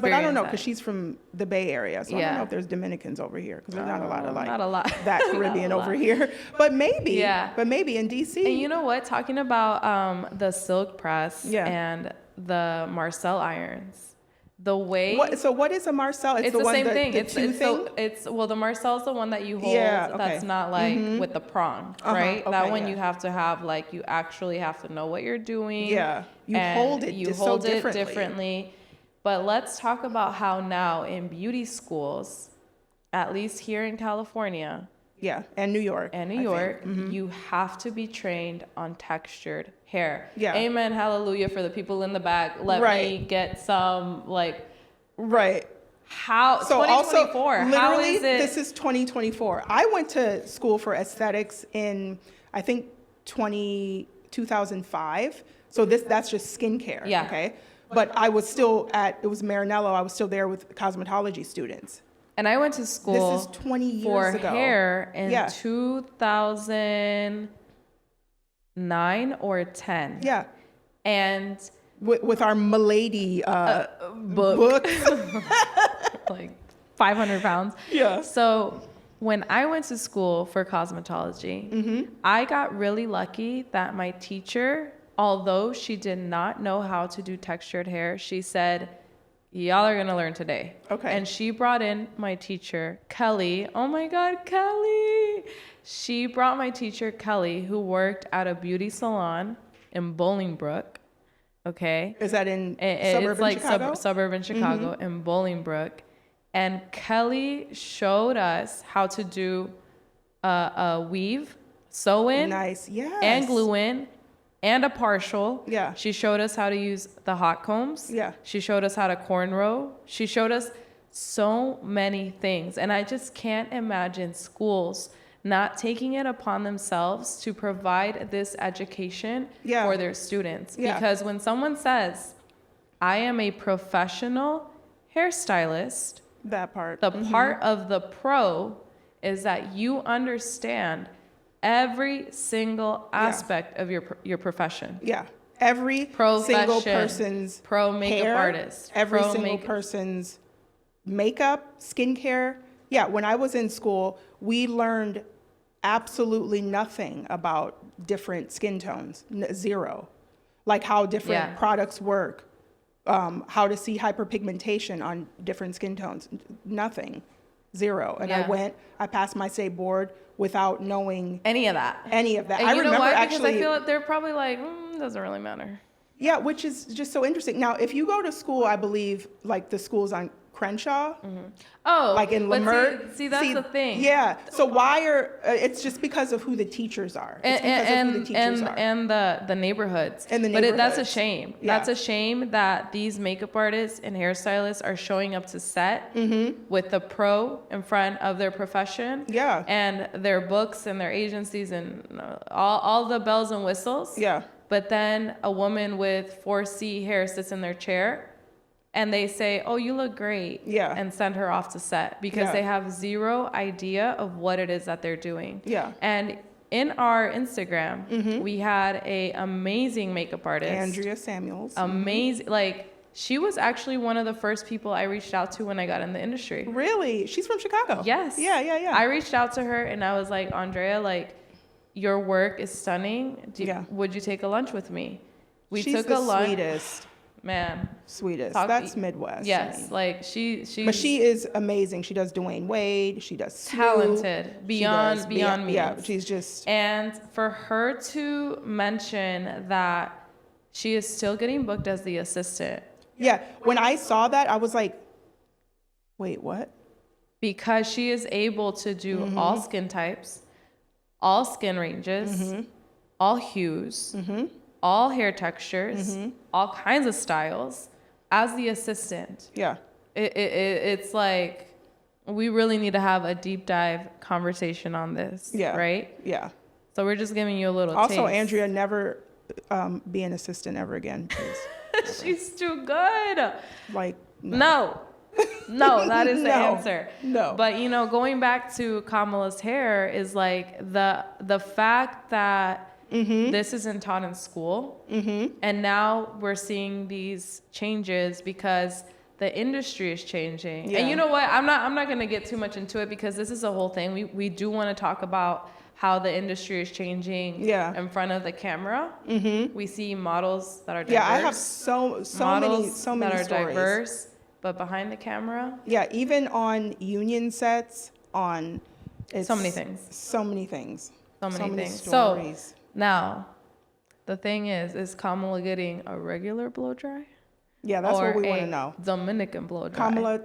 But I don't know because she's from the Bay Area, so I don't know if there's Dominicans over here because there's not a lot of that Caribbean over here. But maybe, in DC. And you know what? Talking about the silk press and the Marcel irons, the way. So what is a Marcel? It's the same thing. The two thing? Well, the Marcel is the one that you hold. Yeah, okay. That's not like with the prong, right? Okay, that one you have to have like you actually have to know what you're doing. Yeah, you hold it. You hold it differently. But let's talk about how now in beauty schools, at least here in California. Yeah, and New York. You have to be trained on textured hair. Yeah. Amen, hallelujah for the people in the back. Let me get some how so 2024. Also, how literally, is it? this is 2024. I went to school for aesthetics in I think 2005. So that's just skincare. Yeah. Okay. But I was still it was Maranello. I was still there with cosmetology students. And I went to school this is 20 years for ago. hair in 2009 or 10. Yeah. And with our Milady book. Like 500 pounds. Yeah. So when I went to school for cosmetology, I got really lucky that my teacher, although she did not know how to do textured hair, she said, y'all are going to learn today. Okay. And she brought in my teacher, Kelly. Oh my God, Kelly. She brought my teacher, Kelly, who worked at a beauty salon in Bolingbrook. Okay. Is that in suburban Chicago in Bolingbrook. And Kelly showed us how to do a weave, sew in, and glue in, and a partial. Yeah. She showed us how to use the hot combs. Yeah. She showed us how to cornrow. She showed us so many things. And I just can't imagine schools not taking it upon themselves to provide this education for their students. Yeah. Because when someone says, I am a professional hairstylist, that part. the part of the pro is that you understand every single aspect of your profession. Yeah. Every single person's pro makeup hair, artist, every pro single person's makeup, skincare. Yeah, when I was in school, we learned absolutely nothing about different skin tones, zero. Like how different products work, how to see hyperpigmentation on different skin tones, nothing, zero. And I passed my state board without knowing any of that. And you remember know why? Actually, because I feel like they're probably like, doesn't really matter. Yeah, which is just so interesting. Now, if you go to school, I believe, like the schools on Crenshaw, like in Lamert. See, that's the thing. Yeah. So why it's just because of who the teachers are. And the neighborhoods. But that's a shame. Yeah. That's a shame that these makeup artists and hairstylists are showing up to set with the pro in front of their profession. Yeah. And their books and their agencies and all the bells and whistles. Yeah. But then a woman with 4C hair sits in their chair and they say, oh, you look great. Yeah. And send her off to set because they have zero idea of what it is that they're doing. Yeah. And in our Instagram, we had a amazing makeup artist. Andrea Samuels. Amazing. Like, she was actually one of the first people I reached out to when I got in the industry. Really? She's from Chicago. Yes. Yeah. I reached out to her and I was like, Andrea, like, your work is stunning. Would you take a lunch with me? We She's took the a lunch. Sweetest. Man. Sweetest. That's Midwest. Yes. Like But she is amazing. She does Dwayne Wade. She does talented. Beyond me. Yeah, she's just. And for her to mention that she is still getting booked as the assistant. Yeah. When I saw that, I was like, wait, what? Because she is able to do all skin types, all skin ranges, all hues, all hair textures, all kinds of styles as the assistant. Yeah. It's like we really need to have a deep dive conversation on this. Yeah. Right? Yeah. So we're just giving you a little Also, taste. Andrea, never be an assistant ever again, please. She's too good. Like, No. No, that is the No. answer. No. But going back to Kamala's hair is like the fact that this isn't taught in school, and now we're seeing these changes because the industry is changing. Yeah. And you know what? I'm not gonna get too much into it because this is a whole thing. We do want to talk about how the industry is changing in front of the camera. We see models that are diverse. yeah, I have so many that are stories. diverse, but behind the camera, Yeah, even on union sets, it's so many things. So many things. So many things. Stories. So now, the thing is Kamala getting a regular blow dry? Yeah, that's or what we want a to know. Dominican blow dry? Kamala,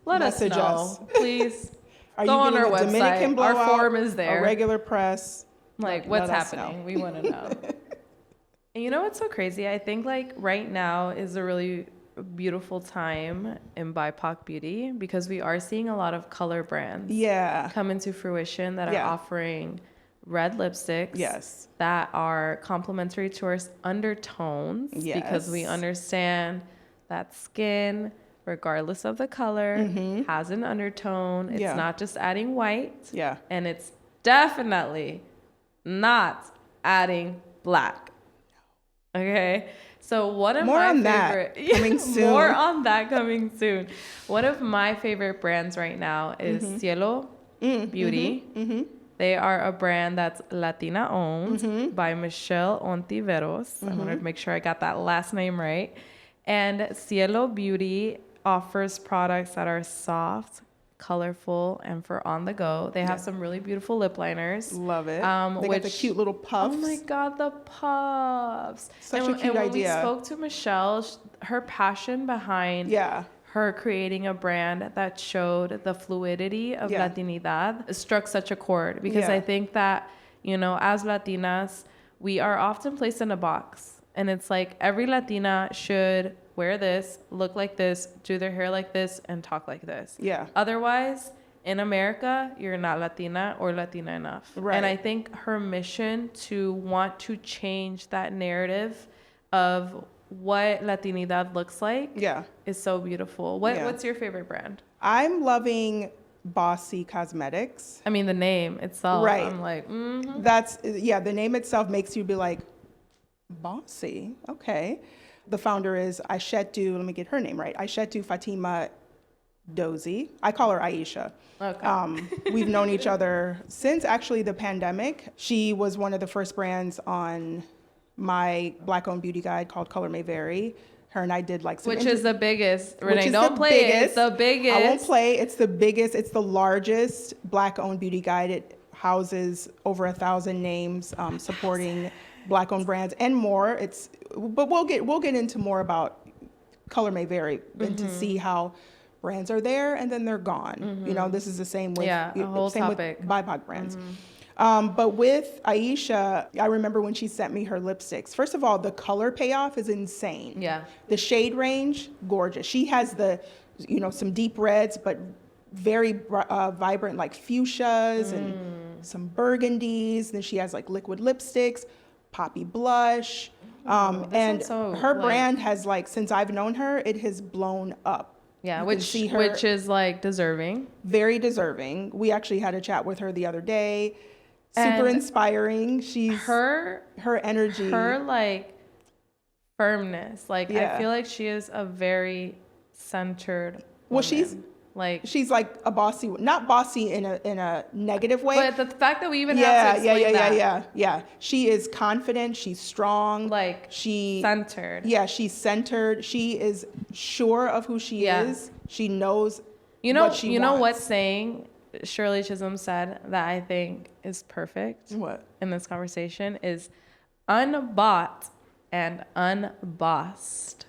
let us message know, us. please. Are Go you on getting our a Dominican website. blowout, Our form is there. A regular press. Like, Let what's us know. happening? We want to know. And you know what's so crazy? I think like right now is a really beautiful time in BIPOC beauty because we are seeing a lot of color brands Yeah. come into fruition that are Yeah. offering red lipsticks Yes. that are complementary to our undertones because we Yes. understand that skin, regardless of the color, has an undertone. It's Yeah. not just adding white, Yeah. and it's definitely not adding black. Okay? So one of More my on that favorite coming soon. More on that coming soon. One of my favorite brands right now is Cielo Beauty. They are a brand that's Latina owned by Michelle Ontiveros. I wanted to make sure I got that last name right. And Cielo Beauty offers products that are soft, colorful, and for on the go. They have some really beautiful lip liners. Love it. They got the which- cute little puffs. Oh my God, the puffs. Such and, a cute and when idea. we spoke to Michelle, her passion behind Yeah. her creating a brand that showed the fluidity of Yeah. Latinidad struck such a chord because Yeah. I think that, as Latinas, we are often placed in a box. And it's like every Latina should wear this, look like this, do their hair like this, and talk like this. Yeah. Otherwise, in America, you're not Latina or Latina enough. Right. And I think her mission to want to change that narrative of what Latinidad looks like Yeah. is so beautiful. Yeah. What's your favorite brand? I'm loving Bossy Cosmetics. I mean, the name itself. Right. I'm like, The name itself makes you be like, Bossy, okay. The founder is Aishetu, let me get her name right, Aishetu Fatima Dozie. I call her Aisha. Okay. We've known each other since actually the pandemic. She was one of the first brands on my Black-owned beauty guide called Color May Vary. Her and I did like some... Which is the biggest. which Reneé, is don't the play it. biggest. It's the biggest. I won't play. It's the biggest. It's the largest Black-owned beauty guide. It houses over 1,000 names supporting Black-owned brands and more. But we'll get into more about Color May Vary and to see how brands are there and then they're gone. This is the same with a whole same topic. with BIPOC brands. But with Aisha, I remember when she sent me her lipsticks. First of all, the color payoff is insane. Yeah. The shade range, gorgeous. She has some deep reds, but very vibrant, like fuchsias and some burgundies. Then she has like liquid lipsticks, poppy blush. And sounds so, her like- brand has since I've known her, it has blown up. Yeah, You can see her which is like deserving. very deserving. We actually had a chat with her the other day. Super And inspiring. She's her energy. Her like firmness. Like Yeah. I feel like she is a very centered Well, woman. she's like a bossy, not bossy in a negative way. But the fact that we even have to explain that. Yeah. She is confident. She's strong. Centered. Yeah, she's centered. She is sure of who she is. She knows what she You know wants. what saying Shirley Chisholm said that I think is perfect What? in this conversation is unbought and unbossed.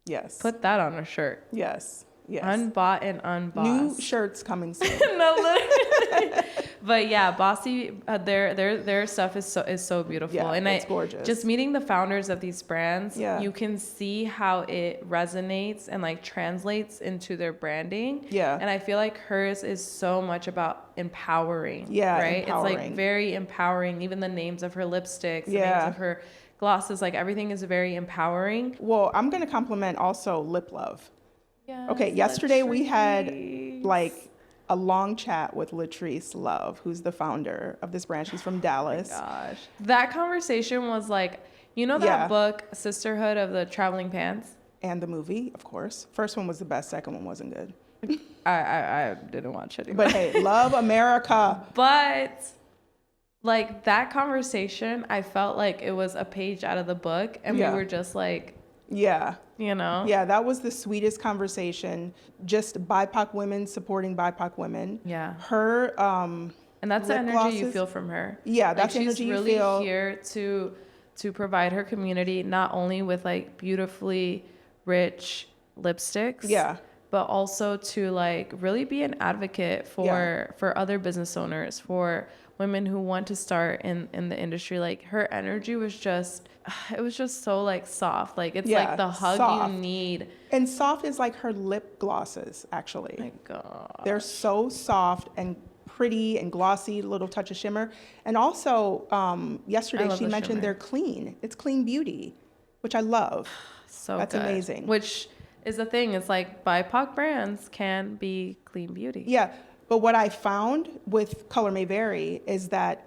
Yes. Put that on a shirt. Yes. Unbought and unbossed. New shirts coming soon. No, literally. But yeah, Bossy, their stuff is so beautiful. Yeah, and it's gorgeous. Just meeting the founders of these brands, Yeah. you can see how it resonates and like translates into their branding. Yeah. And I feel like hers is so much about empowering. Yeah, right. It's like empowering. very empowering. Even the names of her lipsticks, the Yeah. names of her glosses, like everything is very empowering. Well, I'm going to compliment also Lip Love. Yes, Okay, yesterday we had Latrice. like a long chat with Latrice Love, who's the founder of this brand. She's from Dallas. Gosh, that conversation was like, you know that Yeah. book Sisterhood of the Traveling Pants? And the movie, of course. First one was the best, second one wasn't good. I didn't watch it. But hey, love America. But like that conversation, I felt like it was a page out of the book, and Yeah. we were just like, Yeah. you know, Yeah, that was the sweetest conversation. Just BIPOC women supporting BIPOC women. Yeah. Her, and that's the lip energy you glosses. feel from her. Yeah, Like, that's the she's energy you really feel. here to provide her community not only with like beautifully rich lipsticks, Yeah. but also to like really be an advocate for other business owners, for women who want to start in the industry. Like her energy was just, it was just so like soft. Like it's Yeah, like the hug soft. you need. and soft is like her lip glosses, actually. My God. They're so soft and pretty and glossy, little touch of shimmer. And also, yesterday I love she the mentioned shimmer. they're clean. It's clean beauty, which I love. So That's good. amazing. Which is the thing. It's like BIPOC brands can be clean beauty. Yeah, but what I found with Color May Vary is that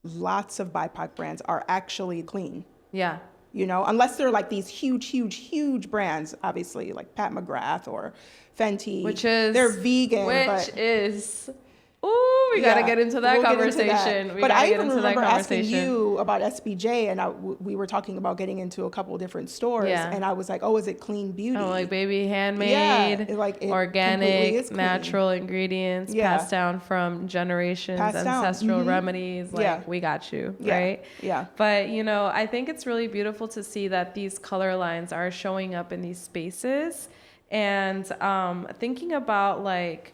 lots of BIPOC brands are actually clean. Yeah. You know, unless they're like these huge brands, obviously, like Pat McGrath or Fenty. Which is they're vegan, Which but is ooh, we gotta yeah, get into that we'll get into that. conversation. We But gotta I get even into that remember asking conversation. you about SBJ, and we were talking about getting into a couple of different stores, Yeah. and I was like, "Oh, is it clean beauty?" Oh, like baby handmade, it, like, it completely organic, is clean. natural ingredients Yeah. passed down from generations, Passed down. ancestral Mhm. remedies. Like Yeah. we got you, Yeah. right? Yeah. But you know, I think it's really beautiful to see that these color lines are showing up in these spaces, and thinking about like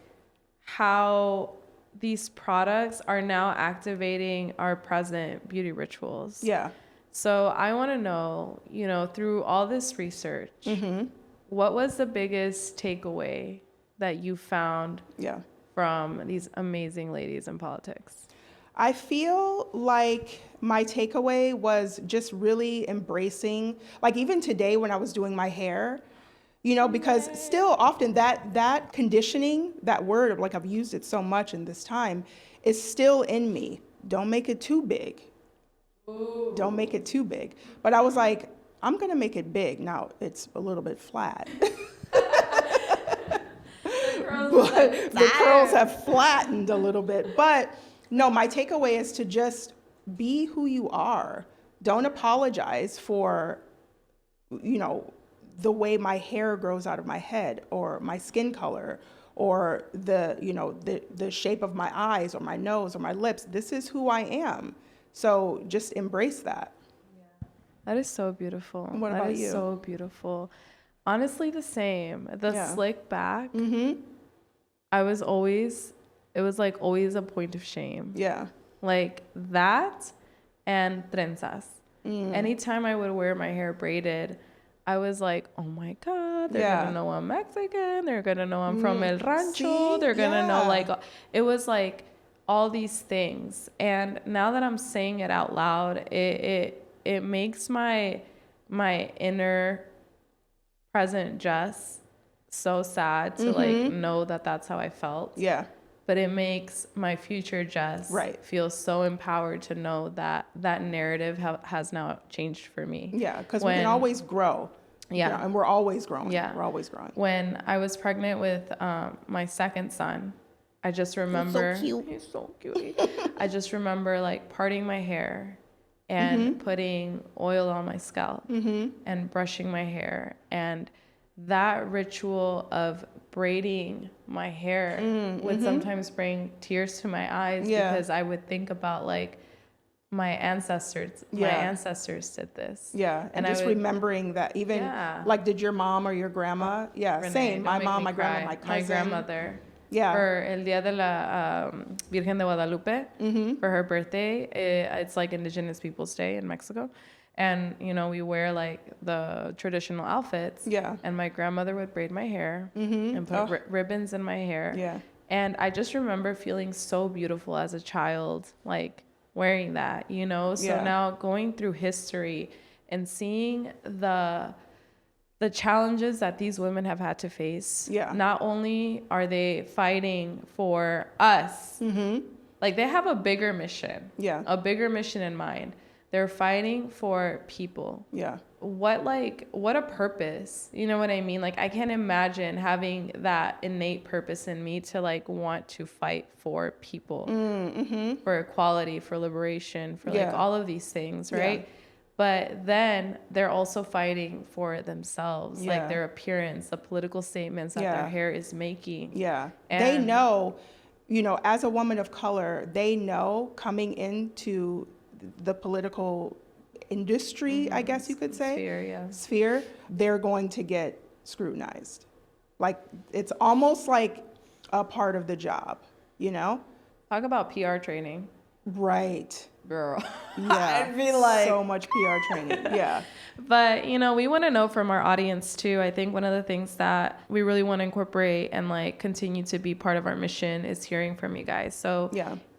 how these products are now activating our present beauty rituals. Yeah. So I want to know, you know, through all this research, what was the biggest takeaway that you found Yeah. from these amazing ladies in politics? I feel like my takeaway was just really embracing, like even today when I was doing my hair, you know, because still often that conditioning, that word, like I've used it so much in this time, is still in me. Don't make it too big. Ooh. Don't make it too big. But I was like, I'm gonna make it big. Now it's a little bit flat. But the curls have flattened a little bit. But no, my takeaway is to just be who you are. Don't apologize for, you know, the way my hair grows out of my head, or my skin color, or the, you know, the shape of my eyes or my nose or my lips. This is who I am. So just embrace that. That is so beautiful. What That about is you? so beautiful. Honestly, the same. The Yeah. slick back. Mm-hmm. It was like always a point of shame. Yeah. Like that and trenzas. Mm. Anytime I would wear my hair braided, I was like, oh my God, they're Yeah. gonna know I'm Mexican. They're gonna know I'm from El Rancho. See? They're gonna know, Yeah. like, it was like all these things. And now that I'm saying it out loud, it makes my inner present Jess so sad to like know that that's how I felt. Yeah. But it makes my future Jess Right. feel so empowered to know that that narrative has now changed for me. Yeah. Because we When- can always grow. Yeah. You know, and we're always growing. Yeah. We're always growing. When I was pregnant with my second son, I just remember cute. he's so cute. I just remember like parting my hair and putting oil on my scalp and brushing my hair, and that ritual of braiding my hair would sometimes bring tears to my eyes Yeah. because I would think about like my ancestors did this. Yeah, and I just would- remembering that even Yeah. like, did your mom or your grandma? Yeah, Renee, same. don't My make mom, me my grandma, cry. my cousin. My grandmother. Yeah. For El Día de la Virgen de Guadalupe, for her birthday. It's like Indigenous Peoples' Day in Mexico. And, you know, we wear like the traditional outfits. Yeah. And my grandmother would braid my hair and put ribbons in my hair. Yeah. And I just remember feeling so beautiful as a child, like wearing that, you know? So Yeah. now going through history and seeing the challenges that these women have had to face. Yeah. Not only are they fighting for us, like they have a bigger mission. Yeah. A bigger mission in mind. They're fighting for people. Yeah. What a purpose. You know what I mean? Like I can't imagine having that innate purpose in me to like want to fight for people, for equality, for liberation, for like all of these things, right? Yeah. But then they're also fighting for themselves, like Yeah. their appearance, the political statements that their hair is making. Yeah. They know, you know, as a woman of color, they know coming into the political industry, I guess you could say, sphere, they're going to get scrutinized. Like, it's almost like a part of the job, you know? Talk about PR training. Right. Girl. Yeah. I'd be like... So much PR training. Yeah. But, you know, we want to know from our audience, too. I think one of the things that we really want to incorporate and, like, continue to be part of our mission is hearing from you guys. So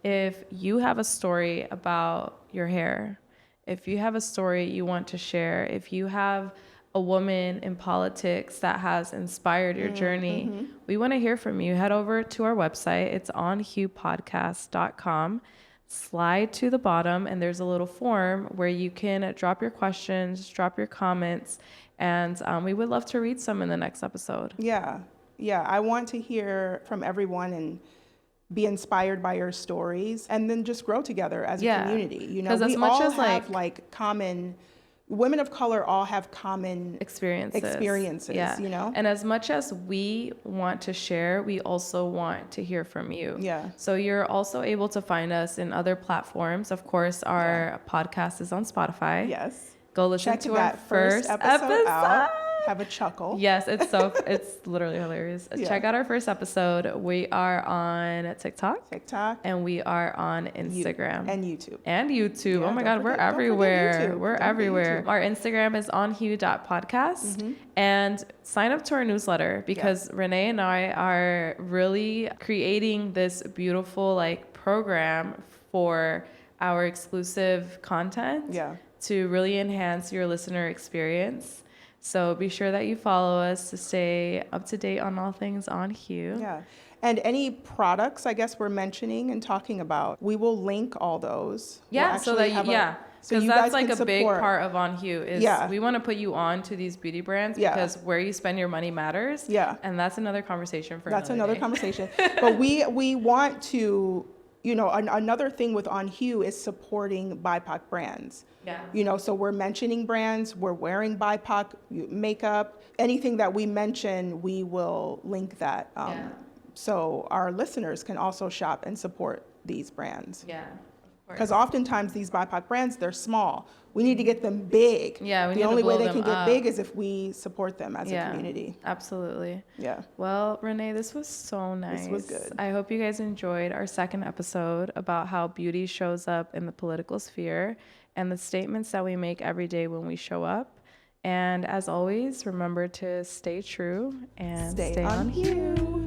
if you have a story about your hair, if you have a story you want to share, if you have a woman in politics that has inspired your journey, we want to hear from you. Head over to our website. It's onhuepodcast.com. Slide to the bottom, and there's a little form where you can drop your questions, drop your comments, and we would love to read some in the next episode. Yeah. Yeah. I want to hear from everyone and be inspired by your stories, and then just grow together as a community. You know, we all have like common, women of color all have common experiences, you know? And as much as we want to share, we also want to hear from you. Yeah. So you're also able to find us in other platforms. Of course, our podcast is on Spotify. Yes. Go listen Check to our that first episode. out. Have a chuckle. Yes, it's literally hilarious. Yeah. Check out our first episode. We are on TikTok, and we are on Instagram and YouTube. Yeah, oh my God, we're everywhere. We're everywhere. Our Instagram is onhue.podcast, and sign up to our newsletter because Reneé and I are really creating this beautiful like program for our exclusive content to really enhance your listener experience. So be sure that you follow us to stay up to date on all things On Hue. Yeah. And any products, I guess, we're mentioning and talking about, we will link all those. Yeah, we'll so that because that's like a big part of On Hue is we want to put you on to these beauty brands because where you spend your money matters. Yeah. And that's another conversation for another day. Conversation. But we want to, you know, another thing with On Hue is supporting BIPOC brands. Yeah. You know, so we're mentioning brands, we're wearing BIPOC makeup, anything that we mention, we will link that. So our listeners can also shop and support these brands. Yeah. Because oftentimes these BIPOC brands, they're small. We need to get them big. Yeah, the only way they can get big is if we support them as a community. Absolutely. Yeah. Well, Reneé, this was so nice. This was good. I hope you guys enjoyed our second episode about how beauty shows up in the political sphere and the statements that we make every day when we show up. And as always, remember to stay true and stay on Hue.